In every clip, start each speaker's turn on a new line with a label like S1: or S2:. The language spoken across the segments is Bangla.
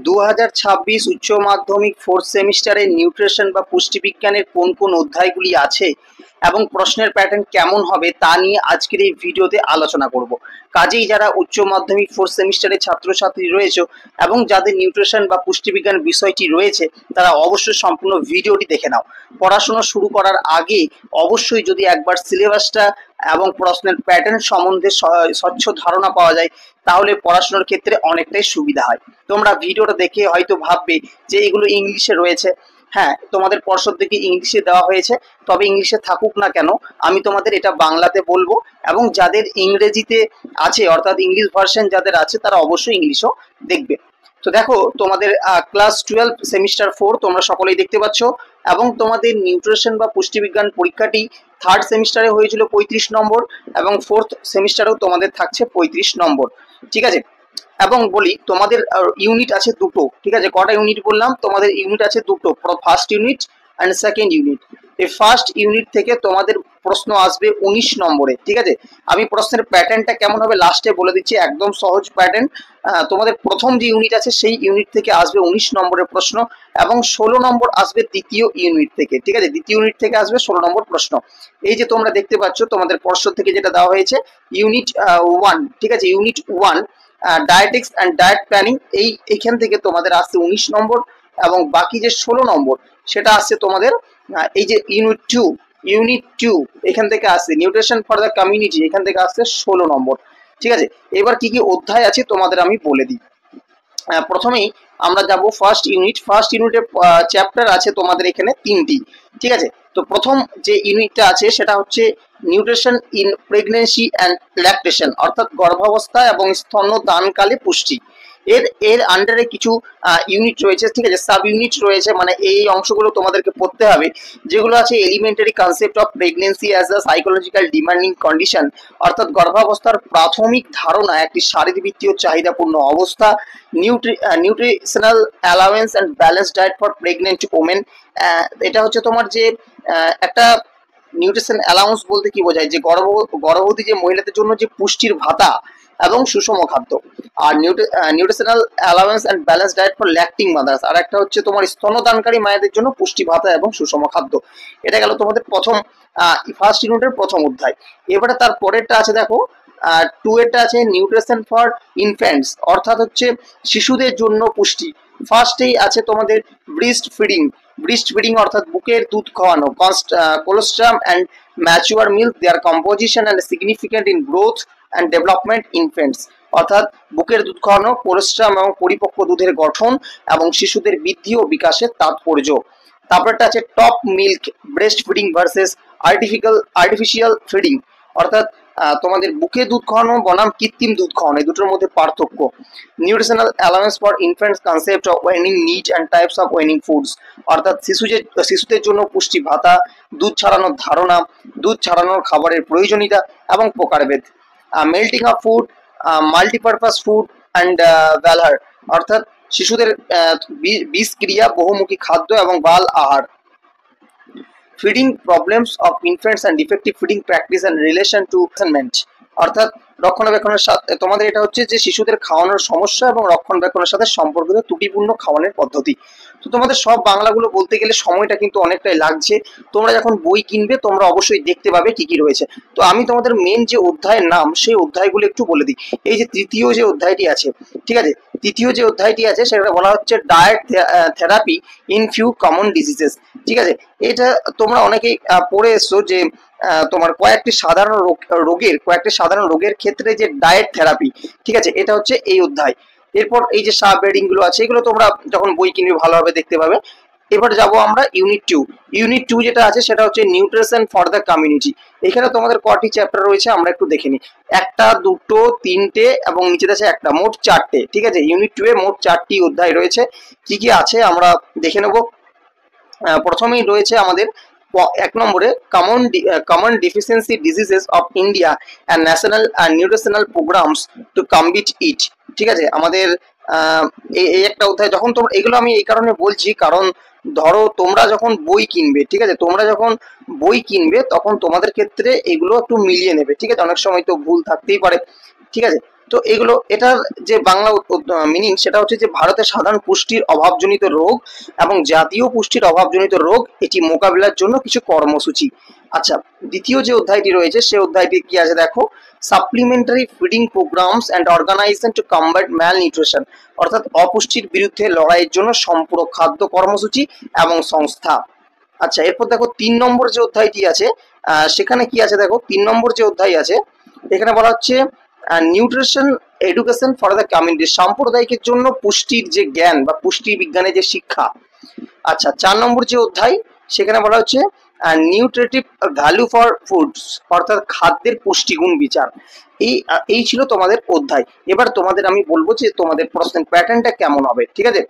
S1: 2026 উচ্চ মাধ্যমিক ফোর্থ সেমিস্টারে নিউট্রিশন বা পুষ্টিবিজ্ঞানের কোন কোন অধ্যায়গুলি আছে এবং প্রশ্নের প্যাটার্ন কেমন হবে তা নিয়ে আজকের এই ভিডিওতে আলোচনা করব। কাজেই যারা উচ্চ মাধ্যমিক ফোর্থ সেমিস্টারের ছাত্রছাত্রী রয়েছে এবং যাদের নিউট্রিশন বা পুষ্টিবিজ্ঞান বিষয়টি রয়েছে তারা অবশ্যই সম্পূর্ণ ভিডিওটি দেখে নাও। পড়াশোনা শুরু করার আগে অবশ্যই যদি একবার সিলেবাসটা এবং প্রশ্নের প্যাটার্ন সম্বন্ধে স্বচ্ছ ধারণা পাওয়া যায় তাহলে পড়াশোনার ক্ষেত্রে অনেকটাই সুবিধা হয়। তোমরা ভিডিওটা দেখে হয়তো ভাববে যে এগুলো ইংলিশে রয়েছে। হ্যাঁ, তোমাদের পর্ষদ থেকে ইংলিশে দেওয়া হয়েছে, তবে ইংলিশে থাকুক না কেন আমি তোমাদের এটা বাংলাতে বলবো, এবং যাদের ইংরেজিতে আছে অর্থাৎ ইংলিশ ভার্সন যাদের আছে তারা অবশ্যই ইংলিশও দেখবে। তো দেখো, তোমাদের ক্লাস 12 সেমিস্টার 4 তোমরা সকলেই দেখতে পাচ্ছ, এবং তোমাদের নিউট্রিশন বা পুষ্টিবিজ্ঞান পরীক্ষাটি থার্ড সেমিস্টারে হয়েছিল 35 নম্বর এবং ফোর্থ সেমিস্টারেও তোমাদের থাকছে 35 নম্বর। ঠিক আছে, এবং বলি তোমাদের ইউনিট আছে দুটো। ঠিক আছে, কটা ইউনিট বললাম? তোমাদের ইউনিট আছে দুটো, first unit and second unit. এই ফার্স্ট ইউনিট থেকে তোমাদের প্রশ্ন আসবে 19 নম্বরে। ঠিক আছে, আমি প্রশ্নের প্যাটার্নটা কেমন হবে লাস্টে বলে দিচ্ছি, একদম সহজ প্যাটার্ন। তোমাদের প্রথম যে ইউনিট আছে সেই ইউনিট থেকে আসবে 19 নম্বরের প্রশ্ন, এবং 16 নম্বর আসবে দ্বিতীয় ইউনিট থেকে। ঠিক আছে, দ্বিতীয় ইউনিট থেকে আসবে 16 নম্বর প্রশ্ন। এই যে তোমরা দেখতে পাচ্ছ তোমাদের পর্ষদ থেকে যেটা দেওয়া হয়েছে ইউনিট 1। ঠিক আছে, unit 1 dietetics and diet planning, এইখান থেকে তোমাদের আসছে 19 নম্বর, এবং বাকি যে 16 নম্বর সেটা আসছে তোমাদের এই যে ইউনিট টু এখান থেকে আসছে নিউট্রিশন ফর দ্য কমিউনিটি, এখান থেকে আসছে 16 নম্বর। ঠিক আছে, এবার কি কি অধ্যায় আছে তোমাদের আমি বলে দিই। প্রথমেই আমরা যাব ফার্স্ট ইউনিট। ফার্স্ট ইউনিটের চ্যাপ্টার আছে তোমাদের এখানে 3টি। ঠিক আছে, তো প্রথম যে ইউনিটটা আছে সেটা হচ্ছে nutrition in pregnancy and lactation, অর্থাৎ গর্ভাবস্থা এবং স্তন্যদানকালে পুষ্টি। এর আন্ডারে কিছু ইউনিট রয়েছে। ঠিক আছে, সাব ইউনিট রয়েছে, মানে এই অংশগুলো তোমাদেরকে পড়তে হবে, যেগুলো আছে elementary concept of pregnancy as a psychological demanding condition, অর্থাৎ গর্ভাবস্থার প্রাথমিক ধারণা একটি শারীরবৃত্তীয় চাহিদাপূর্ণ অবস্থা। Nutritional allowance and balance diet for pregnant women, এটা হচ্ছে তোমার যে একটা নিউট্রিশন অ্যালাউন্স বলতে কি বোঝায়, যে গর্ভবতী যে মহিলাদের জন্য যে পুষ্টির ভাতা এবং সুষম খাদ্য। আর nutritional allowance and balance diet for lactating mothers, আর একটা হচ্ছে তোমার স্তন্যদানকারী মায়েদের জন্য পুষ্টি ভাতা এবং সুষম খাদ্য। এটা গেল তোমাদের প্রথম ফার্স্ট ইউনিটের প্রথম অধ্যায়। এবারে তার পরেরটা আছে দেখো 2 এরটা আছে নিউট্রিশন ফর ইনফ্যান্টস, অর্থাৎ হচ্ছে শিশুদের জন্য পুষ্টি। ফার্স্টেই আছে তোমাদের ব্রিস্ট ফিডিং অর্থাৎ বুকের দুধ খাওয়ানো, colostrum and mature milk, their composition and significant in growth and development infants, অর্থাৎ বুকের দুধ খাওয়ানো, কোলোস্ট্রাম এবং পরিপক্ক দুধের গঠন এবং শিশুদের বৃদ্ধি ও বিকাশের তাৎপর্য। তারপরটা আছে top milk breast feeding versus artificial feeding, অর্থাৎ তোমাদের বুকে দুধ খাওয়ানো বনাম কৃত্রিম দুধ খাওয়ানো, এই দুটোর মধ্যে পার্থক্য। Nutritional allowance for infants concept of weaning need and types of weaning foods, অর্থাৎ শিশুদের জন্য পুষ্টি ভাতা, দুধ ছাড়ানোর ধারণা, দুধ ছাড়ানোর খাবারের প্রয়োজনীয়তা এবং প্রকারভেদ। Malting of food, multipurpose food and Balahar, অর্থাৎ শিশুদের বিষক্রিয়া, বহুমুখী খাদ্য এবং বাল আহার। Feeding problems of infants and defective feeding practice and relation to মেন্ট, অর্থাৎ রক্ষণাবেক্ষণের সাথে তোমাদের এটা হচ্ছে যে শিশুদের খাওয়ানোর সমস্যা এবং রক্ষণাবেক্ষণের সাথে সম্পর্কিত ত্রুটিপূর্ণ খাওয়ানোর পদ্ধতি। তো তোমাদের সব বাংলাগুলো বলতে গেলে সময়টা কিন্তু অনেকটাই লাগছে। তোমরা যখন বই কিনবে তোমরা অবশ্যই দেখতে পাবে কি কি রয়েছে। তো আমি তোমাদের মেন যে অধ্যায়ের নাম সেই অধ্যায়গুলো একটু বলে দিই। এই যে তৃতীয় যে অধ্যায়টি আছে, ঠিক আছে, তৃতীয় যে অধ্যায়টি আছে সেটা বলা হচ্ছে diet therapy in few common diseases. ঠিক আছে, এটা তোমরা অনেকেই পড়ে এসছো যে তোমার কয়েকটি সাধারণ রোগের ক্ষেত্রে যে ডায়েট থেরাপি। ঠিক আছে, এটা হচ্ছে এই অধ্যায়। এরপর এই যে সাব হেডিং গুলো আছে এগুলো তোমরা যখন বই কিনবে ভালোভাবে দেখতে পাবে। এবার যাব আমরা ইউনিট টু যেটা আছে সেটা হচ্ছে নিউট্রিশন ফর দ্য কমিউনিটি। এখানে তোমাদের কটি চ্যাপ্টার রয়েছে আমরা একটু দেখে নিই। 1, 2, 3টে এবং নিচেতে আছে একটা, মোট 4টে। ঠিক আছে, ইউনিট 2 এ মোট 4টি অধ্যায় রয়েছে। কি কি আছে আমরা দেখে নেব। প্রথমেই রয়েছে আমাদের 1 নম্বরে common deficiency diseases of India and national nutritional programmes to combat it. ঠিক আছে, আমাদের এই একটা অধ্যায়। যখন তোমরা এগুলো আমি এই কারণে বলছি, কারণ ধরো তোমরা যখন বই কিনবে, ঠিক আছে, তোমরা যখন বই কিনবে তখন তোমাদের ক্ষেত্রে এগুলো একটু মিলিয়ে নেবে। ঠিক আছে, অনেক সময় তো ভুল থাকতেই পারে। ঠিক আছে, তো এগুলো এটার যে বাংলা মিনিং সেটা হচ্ছে যে ভারতে সাধারণ পুষ্টির অভাবজনিত রোগ এবং জাতীয় পুষ্টির অভাবজনিত রোগ এটি মোকাবিলার জন্য কিছু কর্মসূচি। আচ্ছা, দ্বিতীয় যে অধ্যায়টি রয়েছে সে অধ্যায়টি কি আছে দেখো, supplementary feeding programmes and organisation to combat malnutrition, অর্থাৎ অপুষ্টির বিরুদ্ধে লড়াইয়ের জন্য সম্পূরক খাদ্য কর্মসূচি এবং সংস্থা। আচ্ছা, এরপর দেখো 3 নম্বর যে অধ্যায়টি আছে সেখানে কি আছে দেখো, 3 নম্বর যে অধ্যায় আছে এখানে বলা হচ্ছে nutrition education for the community, সাম্প্রদায়িকের জন্য পুষ্টির যে জ্ঞান বা পুষ্টি বিজ্ঞানের যে শিক্ষা। আচ্ছা, 4 নম্বর যে অধ্যায় সেখানে বলা হচ্ছে নিউট্রিটিভ ভ্যালু ফর ফুডস, অর্থাৎ খাদ্যের পুষ্টিগুণ বিচার। এই ছিল তোমাদের অধ্যায়। এবার তোমাদের আমি বলবো যে তোমাদের প্রশ্নের প্যাটার্নটা কেমন হবে, ঠিক আছে।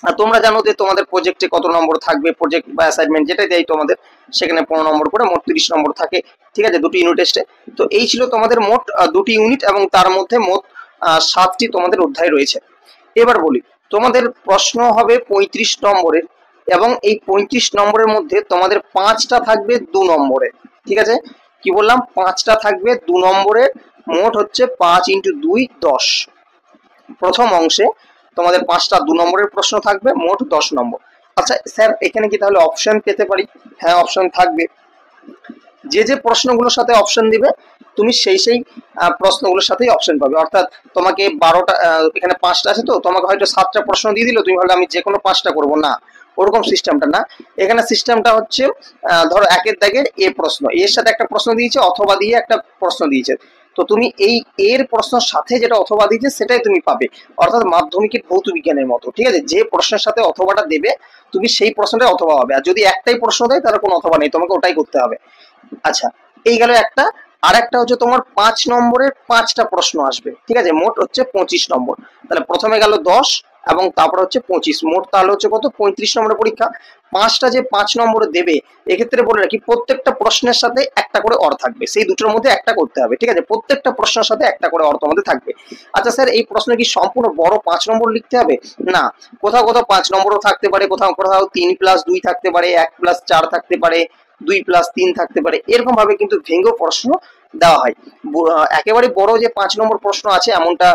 S1: আর তোমরা জানো যে তোমাদের প্রজেক্টে কত নম্বর থাকবে, প্রজেক্ট বা অ্যাসাইনমেন্ট যেটা দেয় তোমাদের সেখানে 15 নম্বর করে মোট 30 নম্বর থাকে, ঠিক আছে, দুটি ইউনিট টেস্টে। তো এই ছিল তোমাদের মোট দুটি ইউনিট এবং তার মধ্যে মোট 7টি তোমাদের অধ্যায় রয়েছে। এবার বলি, তোমাদের প্রশ্ন হবে 35 নম্বরের এবং এই 35 নম্বরের মধ্যে তোমাদের 5টা থাকবে 2 নম্বরে, ঠিক আছে। কি বললাম, 5টা থাকবে 2 নম্বরে, মোট হচ্ছে 5 × 2 10। প্রথম অংশে তোমাদের 5টা 2 নম্বরের প্রশ্ন থাকবে, মোট 10 নম্বর। আচ্ছা স্যার, এখানে কি তাহলে অপশন পেতে পারি? হ্যাঁ, অপশন থাকবে। যে যে প্রশ্নগুলোর সাথে অপশন দিবে তুমি সেই প্রশ্নগুলোর সাথেই অপশন পাবে। অর্থাৎ তোমাকে 12টা, এখানে 5টা আছে তো তোমাকে হয়তো 7টা প্রশ্ন দিয়ে দিল, তুমি ভাবলে আমি যে কোনো 5টা করবো, না, ওরকম সিস্টেমটা না। এখানে সিস্টেমটা হচ্ছে ধরো একের দাগের এ প্রশ্ন, এর সাথে একটা প্রশ্ন দিয়েছে, অথবা দিয়ে একটা প্রশ্ন দিয়েছে, তো তুমি এই এর প্রশ্নের সাথে যেটা অথবা দিয়েছে সেটাই তুমি পাবে। অর্থাৎ মাধ্যমিকের ভৌত বিজ্ঞানের মতো, ঠিক আছে, যে প্রশ্নের সাথে অথবাটা দেবে তুমি সেই প্রশ্নটাই অথবা হবে, আর যদি একটাই প্রশ্ন দেয় তাহলে কোনো অথবা নেই, তোমাকে ওটাই করতে হবে। আচ্ছা, এই গেল একটা। আর একটা হচ্ছে তোমার 5 নম্বরের 5টা প্রশ্ন আসবে, ঠিক আছে, মোট হচ্ছে 25 নম্বর। তাহলে প্রথমে গেল 10 এবং তারপর হচ্ছে 25, মোট তাহলে হচ্ছে কত, 35 নম্বরের পরীক্ষা। 5টা যে 5 নম্বরে দেবে, এক্ষেত্রে বলে রাখি প্রত্যেকটা প্রশ্নের সাথে একটা করে অর থাকবে, সেই দুটোর মধ্যে একটা করতে হবে, ঠিক আছে, প্রত্যেকটা প্রশ্নের সাথে একটা করে অর তোমাদের থাকবে। আচ্ছা স্যার, এই প্রশ্নে কি সম্পূর্ণ বড় 5 নম্বর লিখতে হবে? না, কোথাও কোথাও 5 নম্বরও থাকতে পারে, কোথাও কোথাও 3+2 থাকতে পারে, 1+4 থাকতে পারে, 2+3 থাকতে পারে, এরকম ভাবে কিন্তু ভেঙে প্রশ্ন দেওয়া হয়। একেবারে বড় যে 5 নম্বর প্রশ্ন আছে এমনটা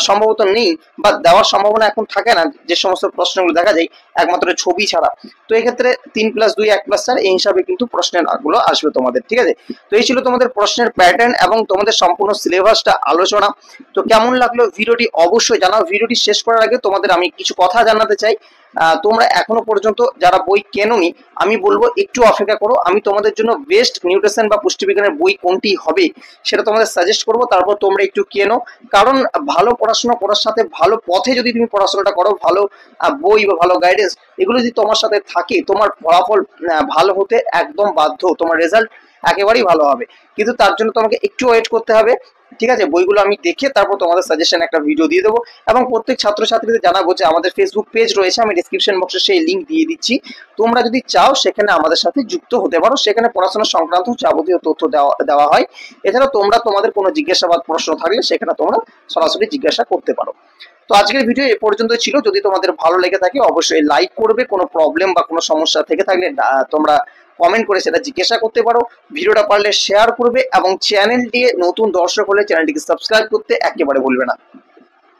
S1: সম্ভবত নেই, বা দেওয়ার সম্ভাবনা এখন থাকে না, যে সমস্ত প্রশ্নগুলো দেখা যায় একমাত্র ছবি ছাড়া। তো এক্ষেত্রে 3+2 1+4 এই হিসাবে কিন্তু প্রশ্নের গুলো আসবে তোমাদের, ঠিক আছে। তো এই ছিল তোমাদের প্রশ্নের প্যাটার্ন এবং তোমাদের সম্পূর্ণ সিলেবাসটা আলোচনা। তো কেমন লাগলো ভিডিওটি অবশ্যই জানাও। ভিডিওটি শেষ করার আগে তোমাদের আমি কিছু কথা জানাতে চাই। তোমরা এখনো পর্যন্ত যারা বই কেনোনি, আমি বলবো একটু অপেক্ষা করো, আমি তোমাদের জন্য বেস্ট নিউট্রিশন বা পুষ্টিবিজ্ঞানের বই কোনটি হবে সেটা তোমাদের সাজেস্ট করবো, তারপর তোমরা একটু কেনো। কারণ ভালো পড়াশোনা করার সাথে ভালো পথে যদি তুমি পড়াশোনাটা করো, ভালো বই বা ভালো গাইডেন্স এগুলো যদি তোমার সাথে থাকে, তোমার ফলাফল ভালো হতে একদম বাধ্য, তোমার রেজাল্ট একেবারেই ভালো হবে। কিন্তু তার জন্য তোমাকে একটু ওয়েট করতে হবে, ঠিক আছে। বইগুলো আমি দেখে তারপর তোমাদের সাজেশন একটা ভিডিও দিয়ে দেবো, এবং প্রত্যেক ছাত্রছাত্রীদের জানাবো যে আমাদের ফেসবুক পেজ রয়েছে, আমি ডিসক্রিপশন বক্সে সেই লিঙ্ক দিয়ে দিচ্ছি। তোমরা যদি চাও সেখানে আমাদের সাথে যুক্ত হতে পারো, সেখানে পড়াশোনা সংক্রান্ত যাবতীয় তথ্য দেওয়া হয়। এছাড়া তোমরা তোমাদের কোনো জিজ্ঞাসাবাদ প্রশ্ন থাকলে সেখানে তোমরা সরাসরি জিজ্ঞাসা করতে পারো। তো আজকের ভিডিও এ পর্যন্ত ছিল। যদি তোমাদের ভালো লেগে থাকে অবশ্যই লাইক করবে, কোনো প্রবলেম বা কোনো সমস্যা থেকে থাকলে তোমরা কমেন্ট করে সেটা জিজ্ঞাসা করতে পারো। ভিডিওটা পারলে শেয়ার করবে এবং চ্যানেলটি নতুন দর্শক হলে চ্যানেলটিকে সাবস্ক্রাইব করতে একেবারে ভুলবে না।